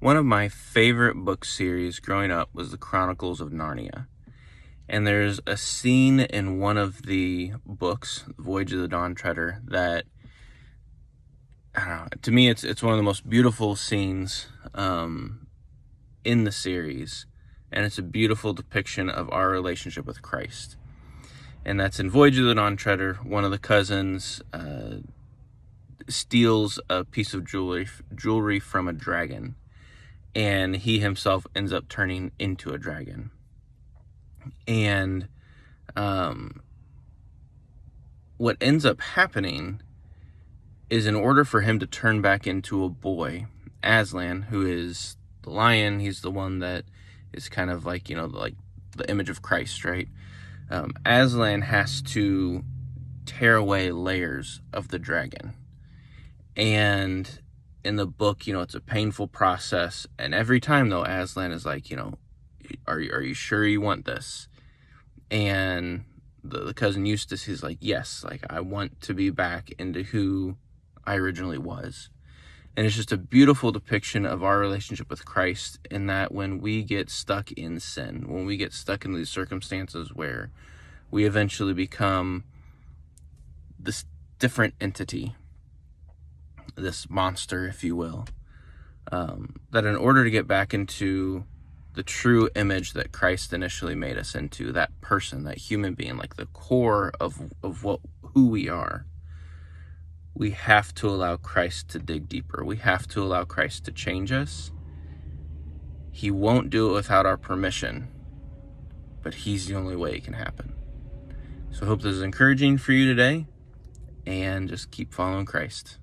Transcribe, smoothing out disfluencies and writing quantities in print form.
One of my favorite book series growing up was The Chronicles of Narnia. And there's a scene in one of the books, Voyage of the Dawn Treader, that, I don't know, to me it's one of the most beautiful scenes in the series. And it's a beautiful depiction of our relationship with Christ. And that's in Voyage of the Dawn Treader. One of the cousins steals a piece of jewelry from a dragon, and he himself ends up turning into a dragon. And what ends up happening is, in order for him to turn back into a boy, Aslan, who is the lion, he's the one that is kind of like, like the image of Christ, right? Aslan has to tear away layers of the dragon. And in the book, it's a painful process. And every time, though, Aslan is like, are you sure you want this? And the cousin Eustace is like, yes, like, I want to be back into who I originally was. And it's just a beautiful depiction of our relationship with Christ, in that when we get stuck in sin, when we get stuck in these circumstances where we eventually become this different entity, this monster, if you will, that in order to get back into the true image that Christ initially made us into, that person, that human being, like the core of who we are, we have to allow Christ to dig deeper. We have to allow Christ to change us. He won't do it without our permission, but he's the only way it can happen. So I hope this is encouraging for you today, and just keep following Christ.